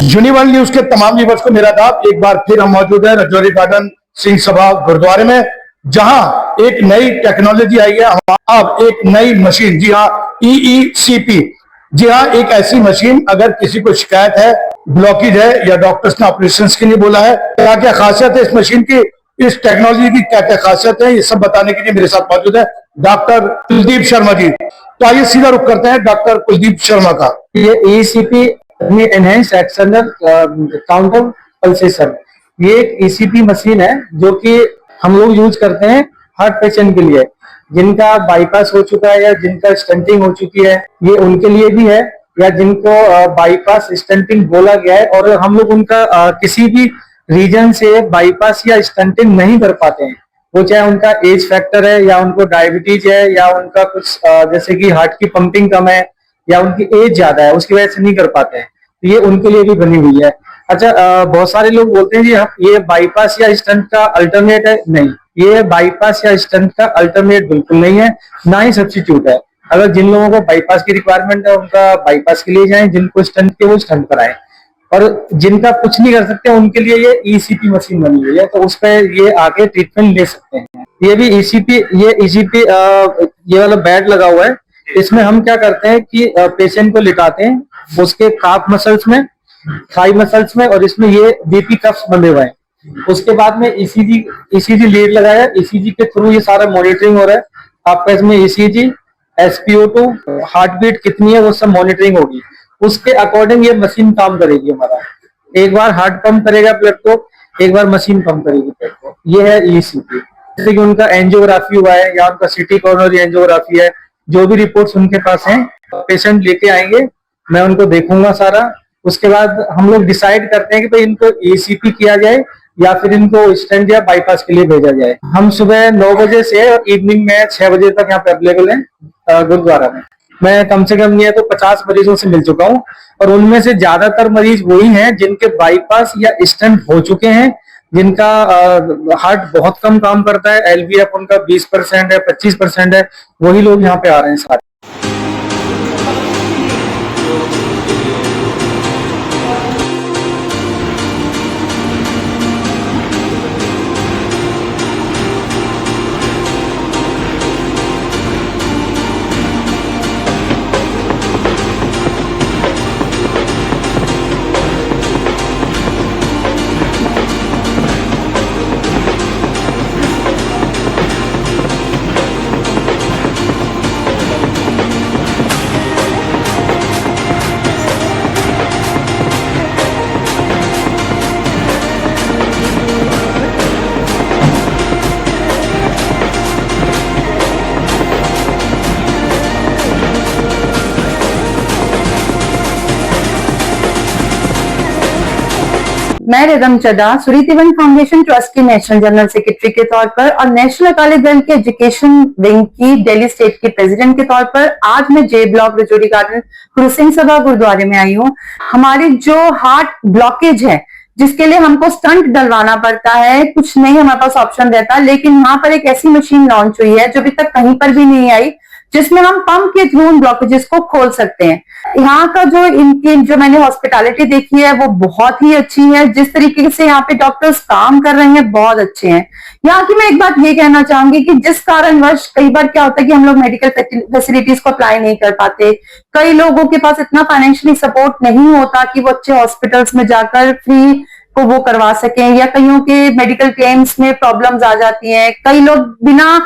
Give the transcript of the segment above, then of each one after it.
Universal news के तमाम viewers को मेरा आदाब। एक बार फिर हम मौजूद है रजौरी गार्डन सिंह सभा गुरुद्वारे में, जहां एक नई टेक्नोलॉजी आई है। अब एक नई मशीन, जी हाँ, EECP, जी हाँ, एक ऐसी मशीन, अगर किसी को शिकायत है, ब्लॉकेज है या डॉक्टर्स ने ऑपरेशन के लिए बोला है, क्या क्या खासियत है इस मशीन की, इस टेक्नोलॉजी की क्या क्या खासियत है, ये सब बताने के लिए मेरे साथ मौजूद है डॉक्टर कुलदीप शर्मा जी। तो आइए सीधा रुख करते हैं डॉक्टर कुलदीप शर्मा का। ये ECP enhanced external counter pulsation, ये एक ECP मशीन है जो कि हम लोग यूज करते हैं हार्ट पेशेंट के लिए, जिनका बाईपास हो चुका है या जिनका स्टंटिंग हो चुकी है, ये उनके लिए भी है, या जिनको बाईपास स्टंटिंग बोला गया है और हम लोग उनका किसी भी रीजन से बाईपास या स्टंटिंग नहीं कर पाते हैं, वो चाहे उनका एज फैक्टर है या उनको डायबिटीज है या उनका कुछ जैसे कि हार्ट की पंपिंग कम है या उनकी एज ज्यादा है, उसकी वजह से नहीं कर पाते हैं, तो ये उनके लिए भी बनी हुई है। अच्छा, बहुत सारे लोग बोलते हैं जी ये बाईपास या स्टंट का अल्टरनेट है। नहीं, ये बाईपास या स्टंट का अल्टरनेट बिल्कुल नहीं है, ना ही सब्स्टिट्यूट है। अगर जिन लोगों को बाईपास की रिक्वायरमेंट है उनका बाईपास के लिए जाएं, जिनको स्टंट के वो स्टंट कराएं, और जिनका कुछ नहीं कर सकते उनके लिए ये ECP मशीन बनी हुई है, तो उस पर ये आके ट्रीटमेंट ले सकते हैं। ये भी ECP ये वाला बेड लगा हुआ है। इसमें हम क्या करते हैं कि पेशेंट को लिटाते हैं उसके काफ मसल्स में, थाई मसल्स में, और इसमें ये BP कफ्स बंधे हुए हैं। उसके बाद में ECG लीड लगाया, ECG के थ्रू ये सारा मॉनिटरिंग हो रहा है आपका। इसमें ECG, SpO2, हार्ट बीट कितनी है, वो सब मॉनिटरिंग होगी। उसके अकॉर्डिंग ये मशीन काम करेगी हमारा। एक बार हार्ट पंप करेगा ब्लड को, एक बार मशीन पंप करेगी ब्लड को। ये है ECP। जैसे कि उनका एंजियोग्राफी हुआ है या उनका सिटी कोरोनरी एंजियोग्राफी है, जो भी रिपोर्ट्स उनके पास हैं, पेशेंट लेके आएंगे, मैं उनको देखूंगा सारा। उसके बाद हम लोग डिसाइड करते हैं कि भाई इनको ECP किया जाए या फिर इनको स्टेंट या बाईपास के लिए भेजा जाए। हम सुबह 9 बजे से और इवनिंग में 6 बजे तक यहाँ पे अवेलेबल है गुरुद्वारा में। मैं कम से कम नहीं है तो 50 मरीजों से मिल चुका हूँ, और उनमें से ज्यादातर मरीज वही हैं जिनके बाईपास या स्टेंट हो चुके हैं, जिनका हार्ट बहुत कम काम करता है, LVF उनका 20% है, 25% है, वही लोग यहाँ पे आ रहे हैं सारे। मैं रिदम चड्ढा सुरीतिवन फाउंडेशन ट्रस्ट की नेशनल जनरल सेक्रेटरी के तौर पर और नेशनल अकाली दल के एजुकेशन विंग की दिल्ली स्टेट की प्रेसिडेंट के तौर पर आज मैं J block Rajouri garden Guru Singh Sabha गुरुद्वारे में आई हूँ। हमारी जो हार्ट ब्लॉकेज है, जिसके लिए हमको स्टंट डलवाना पड़ता है, कुछ नहीं हमारे पास ऑप्शन रहता, लेकिन यहाँ पर एक ऐसी मशीन लॉन्च हुई है जो अभी तक कहीं पर भी नहीं आई, जिसमें हम पंप के थ्रू उन ब्लॉकेजेस को खोल सकते हैं। यहाँ का जो मैंने हॉस्पिटैलिटी देखी है वो बहुत ही अच्छी है। जिस तरीके से यहाँ पे डॉक्टर्स काम कर रहे हैं बहुत अच्छे हैं। यहाँ की मैं एक बात ये कहना चाहूंगी कि जिस कारणवश कई बार क्या होता है कि हम लोग मेडिकल फैसिलिटीज को अप्लाई नहीं कर पाते, कई लोगों के पास इतना फाइनेंशियली सपोर्ट नहीं होता कि वो अच्छे हॉस्पिटल्स में जाकर फ्री को वो करवा सकें, या कईयों के मेडिकल क्लेम्स में प्रॉब्लम्स आ जाती हैं। कई लोग बिना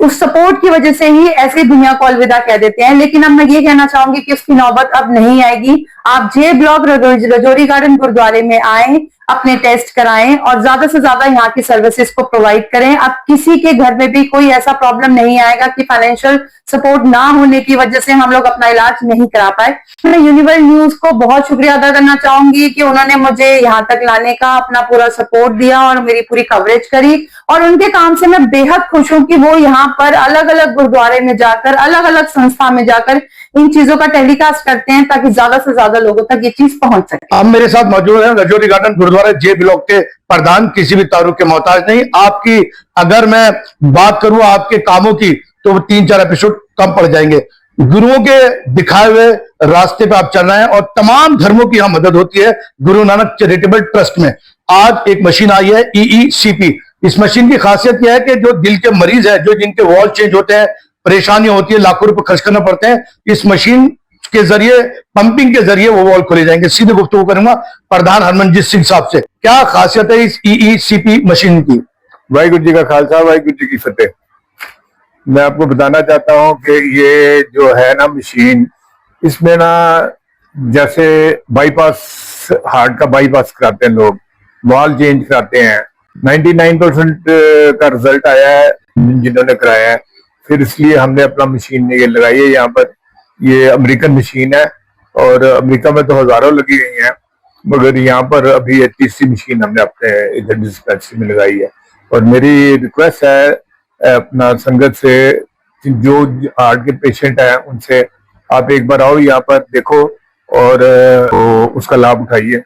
उस सपोर्ट की वजह से ही ऐसे दुनिया को अलविदा कह देते हैं। लेकिन अब मैं ये कहना चाहूंगी कि उसकी नौबत अब नहीं आएगी। आप J ब्लॉक रजौरी गार्डन गुरुद्वारे में आए, अपने टेस्ट कराएं और ज्यादा से ज्यादा यहाँ की सर्विसेज को प्रोवाइड करें। अब किसी के घर में भी कोई ऐसा प्रॉब्लम नहीं आएगा कि फाइनेंशियल सपोर्ट ना होने की वजह से हम लोग अपना इलाज नहीं करा पाए। मैं यूनिवर्सल न्यूज को बहुत शुक्रिया अदा करना चाहूंगी कि उन्होंने मुझे यहाँ तक लाने का अपना पूरा सपोर्ट दिया और मेरी पूरी कवरेज करी, और उनके काम से मैं बेहद खुश हूँ कि वो यहाँ पर अलग अलग गुरुद्वारे में जाकर, अलग अलग संस्था में जाकर इन चीजों का टेलीकास्ट करते हैं ताकि ज्यादा से ज्यादा लोगों तक ये चीज पहुंच सके। आप मेरे साथ मौजूद हैं Rajouri Garden gurdwara J block के प्रधान, किसी भी तारुफ के मोहताज नहीं। आपकी अगर मैं बात करूं आपके कामों की तो 3-4 एपिसोड कम पड़ जाएंगे। गुरुओं के दिखाए हुए रास्ते पे आप चल रहे हैं और तमाम धर्मों की यहां मदद होती है गुरु नानक चैरिटेबल ट्रस्ट में। आज एक मशीन आई है EECP। इस मशीन की खासियत यह है कि जो दिल के मरीज है, जो जिनके वॉल चेंज होते हैं, परेशानियां होती है, लाखों रुपए खर्च करना पड़ते हैं, इस मशीन के जरिए, पंपिंग के जरिए वो वॉल खोले जाएंगे। सीधे गुफ्तगू करूंगा प्रधान हरमनजीत सिंह साहब से। क्या खासियत है इस EECP मशीन की? वाहिगुरु जी का खालसा, वाहिगुरु जी की फतेह। मैं आपको बताना चाहता हूं कि ये जो है ना मशीन, इसमें ना जैसे बाईपास, हार्ट का बाईपास कराते हैं लोग, वॉल चेंज कराते हैं, 99% का रिजल्ट आया है जिन्होंने कराया है। फिर इसलिए हमने अपना मशीन ये लगाई है यहाँ पर। ये अमेरिकन मशीन है और अमेरिका में तो हजारों लगी हुई हैं, मगर यहाँ पर अभी ये तीसरी मशीन हमने अपने इधर डिस्पेंसरी में लगाई है। और मेरी रिक्वेस्ट है अपना संगत से, जो हार्ट के पेशेंट हैं उनसे, आप एक बार आओ यहाँ पर, देखो और उसका लाभ उठाइए।